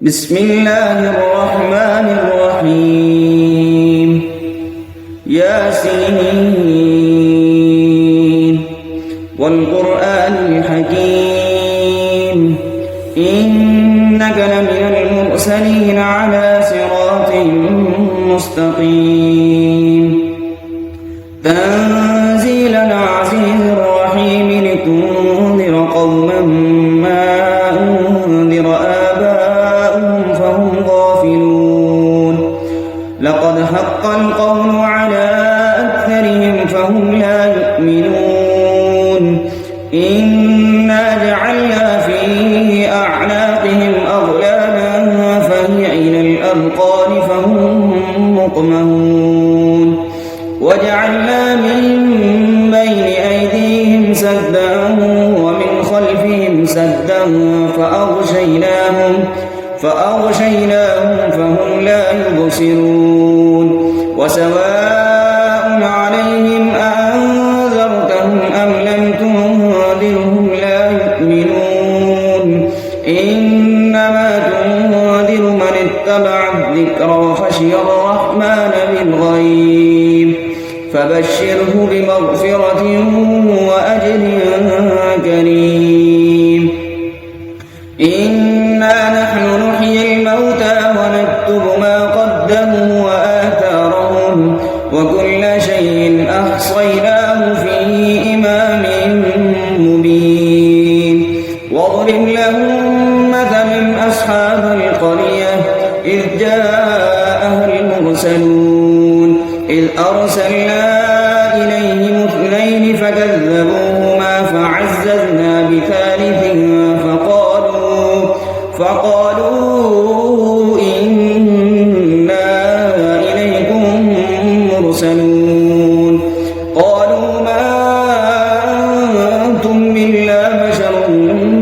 بسم الله الرحمن الرحيم ياسين والقرآن الحكيم إنك لمن المرسلين على صراط مستقيم تنزيل العزيز الرحيم لتنذر قوما ما أنذر آباؤهم فهم غافلون لقد حق القول على أكثرهم فهم لا يؤمنون إنا جعلنا في أعناقهم أغلالا فهي إلى الأذقان فهم مقمحون وجعلنا من بين أيديهم سدا ومن خلفهم سدا فأغشيناهم فهم لا يبصرون وسواء عليهم أأنذرتهم أم لم تنذرهم لا يؤمنون إنما تنذر من اتبع الذكر وخشي الرحمن بالغيب فبشره بمغفرة وأجر كريم إنا نحن نحيي الموتى ونكتب ما قدموا وآثارهم وكل شيء أحصيناه في إمام مبين واضرب لهم مثلا أصحاب القرية إذ جاءها المرسلون إذ أرسلنا إليهم اثنين فكذبوهما فعززنا بثالث فقالوا إنا إليكم مرسلون قالوا ما أنتم إلا بشر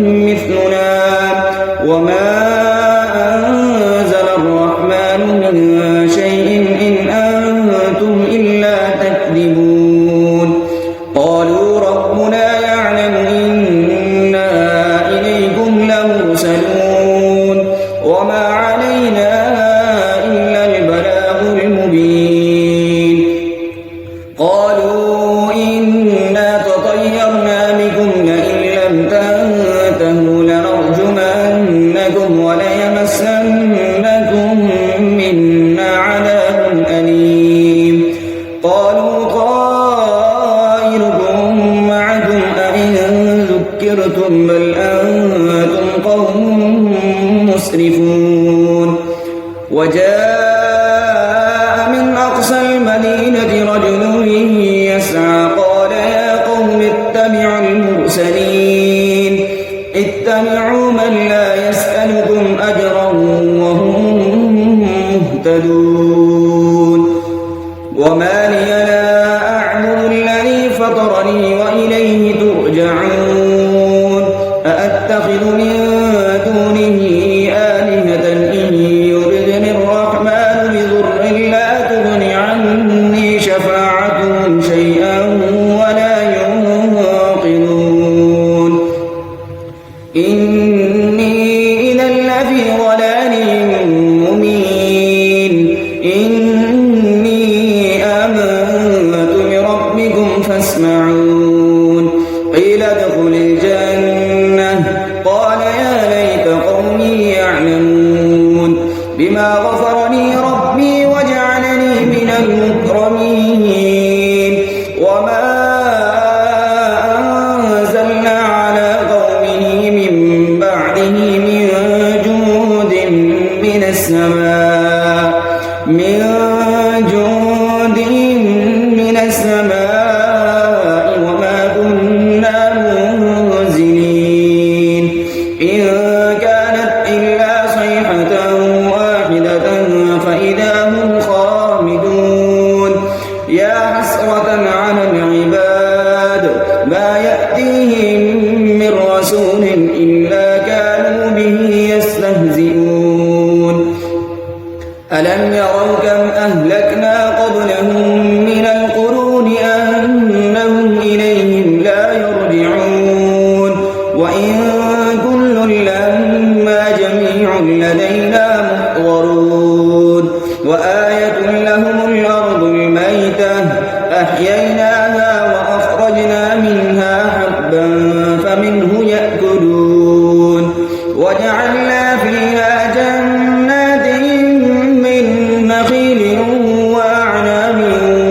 مثلنا وما أنزل الرحمن من شيء إن أنتم إلا تكذبون قالوا ربنا يعلم إنا إليكم لمرسلون وما علينا إلا البلاغ المبين قالوا إنا تطيرنا بكم لئن لم تنتهوا لنرجمنكم وليمسنكم منا عذاب أليم قالوا طائركم معكم أئن ذكرتم بل أنتم قوم مسرفون وجاء من أقصى المدينة رجل يسعى قال يا قوم اتبعوا المرسلين اتبعوا من لا يسألكم أجرا وهم مهتدون وما لي لا أعبد الذي فطرني وإليه ترجعون أأتخذ من دونه آلهة إن يردني الرحمن بضر لا تغن عني شفاعتهم شيئا ولا ينقذون إني إذا لفي ضلال مبين إني آمنت بربكم فاسمعون قيل ادخل الجنة قال يا ليت قومي يعلمون بما غفر لي ربي وجعلني من المكرمين وما أنزلنا على قومه من بعده من جند من السماء وما كنا منزلين إن كانت إلا صيحة واحدة فإذا هم خامدون يا حسرة على العباد ما يأتيهم من رسول إلا كانوا به يستهزئون ألم يروا كم أهلكنا قبلهم من القرون أنهم إليهم لا يرجعون وإن كل لما جميع لدينا لدينا محضرون وآية لهم الأرض الميتة أحييناها وأخرجنا منها حبا فمنه يأكلون وجعلنا فيها جنات من نخيل وأعناب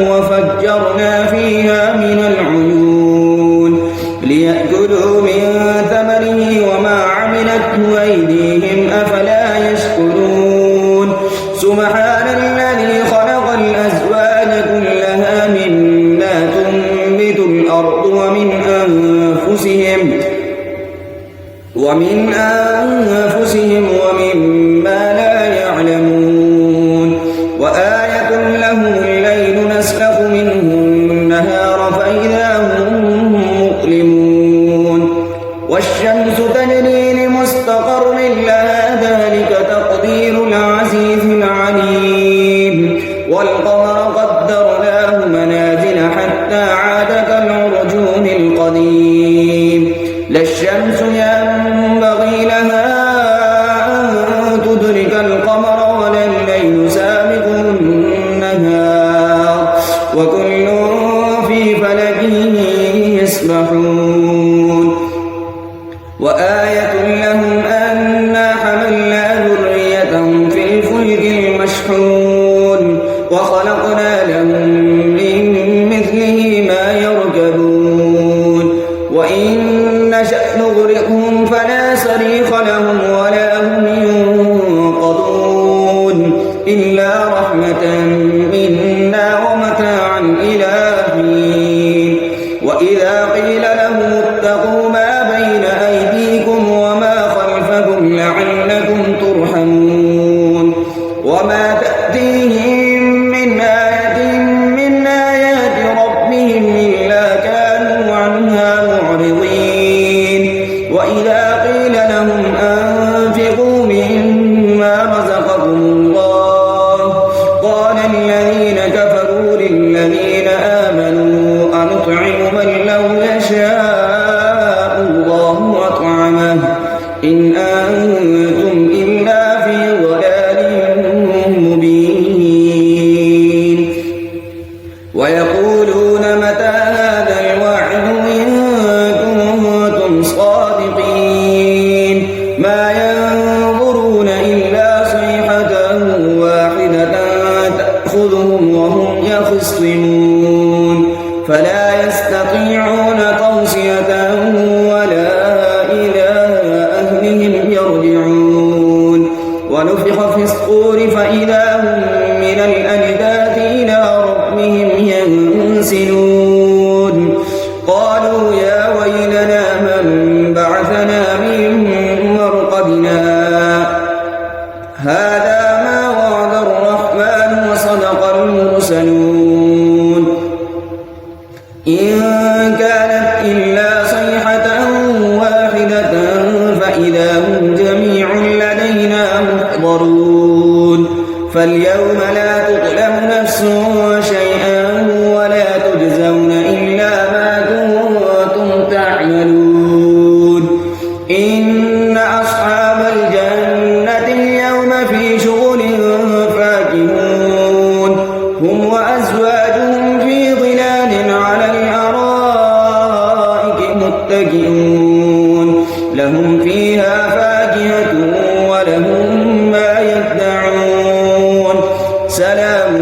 وفجرنا فيها من العيون ليأكلوا من ثمره وما عملته أيديهم أفلا يشكرون سبحان الذي خلق الأزواج كلها مما تنبت الأرض ومن أنفسهم ومما لا يعلمون وآية لهم الليل نسلخ منه النهار فإذا هم مظلمون والشمس تجري لمستقر لها ذلك تقدير العزيز العليم والقمر قدرناه منازل حتى عاد كالعرجون القديم لا الشمس ينبغي لها أن تدرك القمر ولا الليل سابق النهار وكل في فلك يسبحون وآية لهم أنا حملنا ذريتهم في الفلك المشحون وخلقنا لهم من مثله ما يركبون وإن نشأ نغرقهم فلا صريخ لهم ولا هم ينقذون إلا رحمة منا ومتاعا إلى حين وإذا قيل لهم اتقوا ما بين أيديكم وما خلفكم لعلكم ترحمون وما تأتيهم من آية من آيات ربهم إلا كانوا عنها معرضين وإذا قيل لهم أنفقوا مما رزقكم الله قال الذين كفروا للذين آمنوا أنطعم من لو يشاء الله أطعمه إن أنتم إلا في ضلال مبين ويقولون متى هذا الوعد إن كنتم صادقين ما ينظرون إلا صيحة واحدة تأخذهم وهم يخصمون فلا يستطيعون توصية ولا إلى أهلهم يرجعون ونفخ في الصور فإذا هم من الأجداث إلى ربهم ينسلون قالوا يا ويلنا من بعثنا من مرقدنا هذا ما وعد الرحمن وصدق المرسلون إن كانت إلا صيحة واحدة فإذا هم جميع لدينا محضرون فاليوم لا تظلم نفس شيئا ولا تجزون إلا ما كنتم تعملون إن أصحاب الجنة اليوم في شغل فاكهون هم وأزواجهم في ظلال على الأرائك متكئون لهم فيها فاكهة ولهم ما يدعون سلام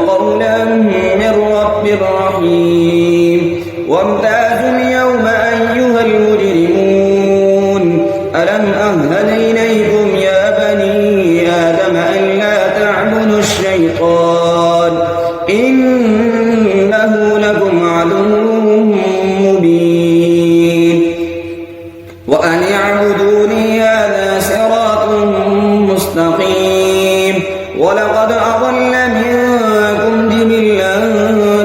قولا من رب رحيم وامتازوا اليوم أيها المجرمون ألم أهل إليكم يا بني آدم ألا تعبدوا الشيطان إنه لكم عدو مبين وأن اعبدوني هذا صراط مستقيم ولقد أضل منكم جبلا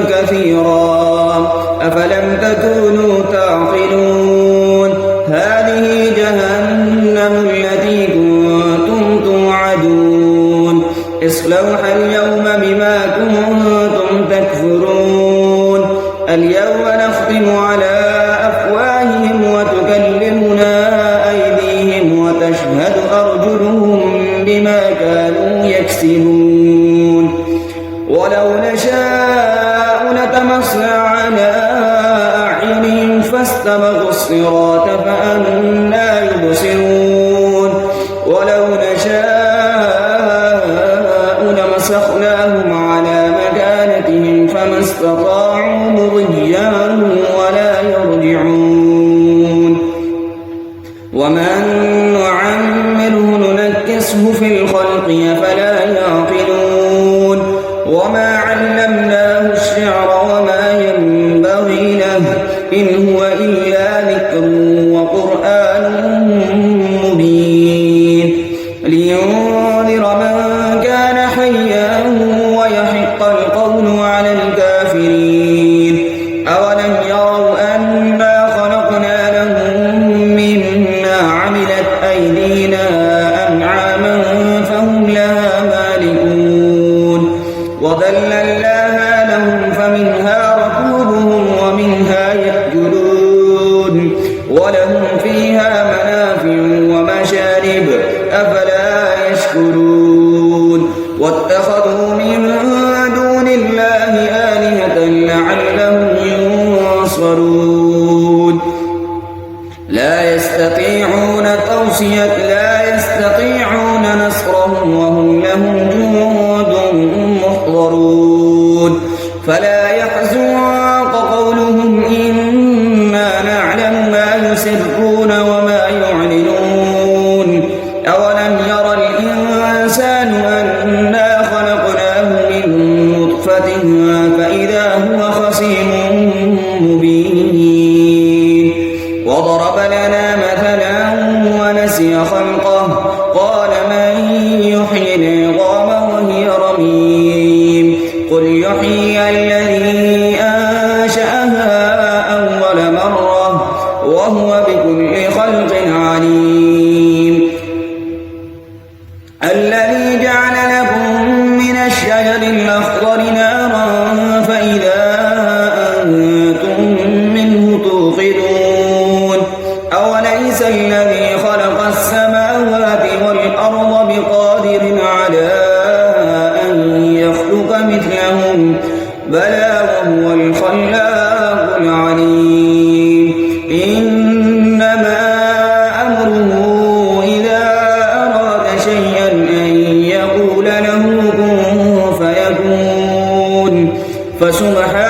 كثيرا أفلم تكونوا تعقلون هذه جهنم التي كنتم توعدون اصلوها اليوم بما كنتم تكفرون اليوم نختم على أفواههم وتكلمنا أيديهم وتشهد أرجلهم بما كانوا يكسبون ولو نشاء لطمسنا على أعينهم فاستبقوا الصراط فأنى يبصرون ولو نشاء لمسخناهم على مكانتهم فما استطاعوا مضيا ولا يرجعون ومن نعمره ننكسه في الخلق أفلا يعقلون وما علمناه الشعر وما ينبغي له إن هو إلا ذكر وقرآن مبين لينذر من كان حيا ويحق القول على الكافرين أولم يروا أنا خلقنا لهم مما عملت أيدينا أنعاما فهم لها مالكون وذللناها لهم فمنها ركوبهم ومنها يأكلون ولهم فيها منافع ومشارب أفلا يشكرون واتخذوا من دون الله آلهة لعلهم ينصرون لا يستطيعون نصرهم وهم لهم جند محضرون فلا يحزنك قولهم إنا نعلم ما يسرون وما يعلنون أولم ير الإنسان أنا خلقناه من نطفة فإذا هو خصيم مبين وضرب لنا مثلا ونسي خلقه قال من يحيي العظام وهي رميم قل يحيي الذي أنشأها أول مرة وهو بكل خلق عليم الذي جعل لكم من الشجر الأخضر نارا فإذا أنتم منه توقدون أوليس الذي خلق السماوات والأرض بقادر على أن يخلق مثلهم بلى وهو الخلاق العليم إنما أمره إذا أراد شيئا أن يقول له كن فيكون فسبحان